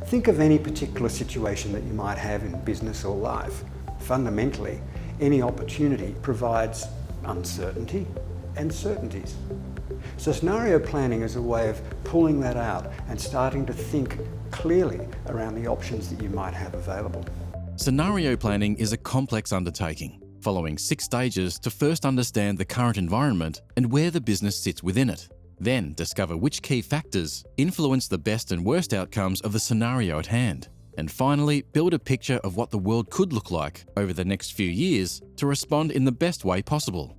Think of any particular situation that you might have in business or life. Fundamentally, any opportunity provides uncertainty and certainties. So scenario planning is a way of pulling that out and starting to think clearly around the options that you might have available. Scenario planning is a complex undertaking, following 6 stages to first understand the current environment and where the business sits within it. Then discover which key factors influence the best and worst outcomes of the scenario at hand. And finally, build a picture of what the world could look like over the next few years to respond in the best way possible.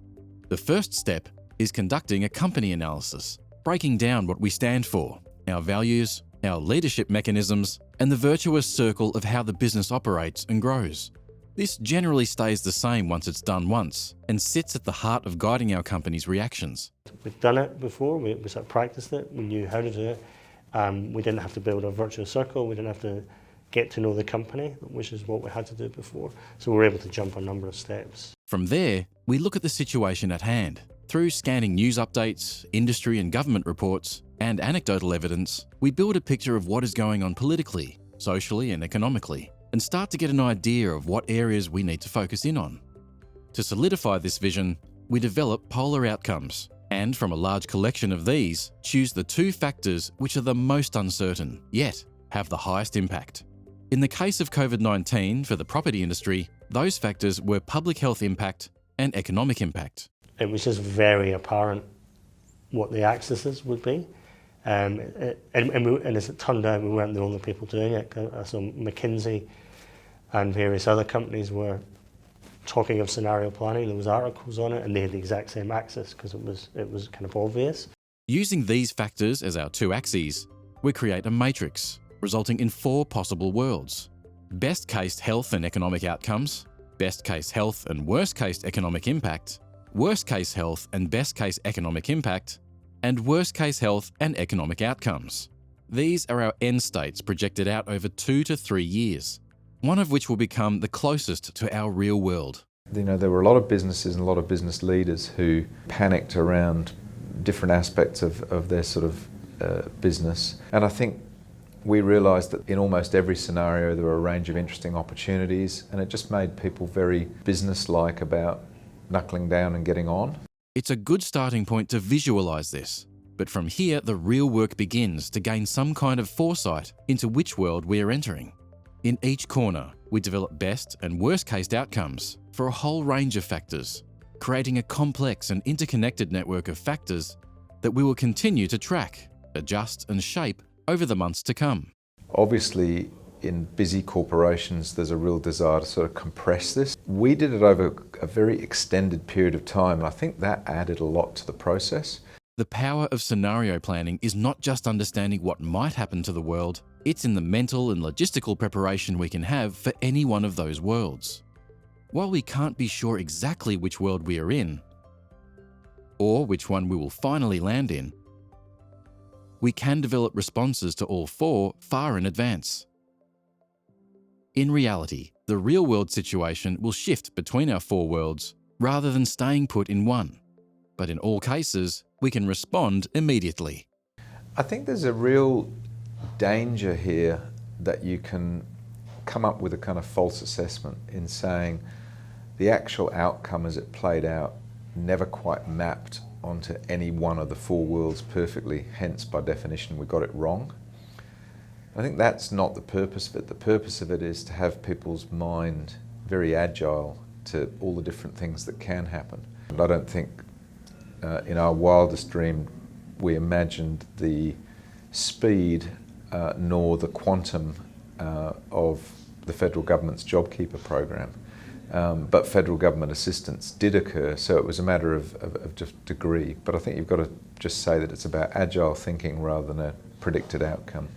The first step is conducting a company analysis, breaking down what we stand for, our values, our leadership mechanisms, and the virtuous circle of how the business operates and grows. This generally stays the same once it's done once and sits at the heart of guiding our company's reactions. We've done it before, we sort of practiced it, we knew how to do it. We didn't have to build a virtuous circle, we didn't have to get to know the company, which is what we had to do before. So we were able to jump a number of steps. From there, we look at the situation at hand. Through scanning news updates, industry and government reports, and anecdotal evidence, we build a picture of what is going on politically, socially and economically, and start to get an idea of what areas we need to focus in on. To solidify this vision, we develop polar outcomes, and from a large collection of these, choose the 2 factors which are the most uncertain, yet have the highest impact. In the case of COVID-19 for the property industry, those factors were public health impact and economic impact. It was just very apparent what the axes would be. And as it turned out, we weren't the only people doing it. So McKinsey and various other companies were talking of scenario planning. There was articles on it, and they had the exact same axis because it was kind of obvious. Using these factors as our 2 axes, we create a matrix, resulting in 4 possible worlds. Best case health and economic outcomes, best case health and worst case economic impact, worst case health and best case economic impact, and worst case health and economic outcomes. These are our end states projected out over 2 to 3 years, one of which will become the closest to our real world. You know, there were a lot of businesses and a lot of business leaders who panicked around different aspects of their sort of business. And I think we realised that in almost every scenario there were a range of interesting opportunities, and it just made people very business-like about knuckling down and getting on. It's a good starting point to visualise this, but from here the real work begins to gain some kind of foresight into which world we are entering. In each corner, we develop best and worst case outcomes for a whole range of factors, creating a complex and interconnected network of factors that we will continue to track, adjust and shape over the months to come. Obviously, in busy corporations, there's a real desire to sort of compress this. We did it over a very extended period of time, and I think that added a lot to the process. The power of scenario planning is not just understanding what might happen to the world, it's in the mental and logistical preparation we can have for any one of those worlds. While we can't be sure exactly which world we are in, or which one we will finally land in, we can develop responses to all 4 far in advance. In reality, the real-world situation will shift between our 4 worlds rather than staying put in one. But in all cases, we can respond immediately. I think there's a real danger here that you can come up with a kind of false assessment in saying the actual outcome as it played out never quite mapped onto any one of the 4 worlds perfectly, hence by definition we got it wrong. I think that's not the purpose of it. The purpose of it is to have people's mind very agile to all the different things that can happen. And I don't think in our wildest dream we imagined the speed nor the quantum of the federal government's JobKeeper program. But federal government assistance did occur, so it was a matter of just degree. But I think you've got to just say that it's about agile thinking rather than a predicted outcome.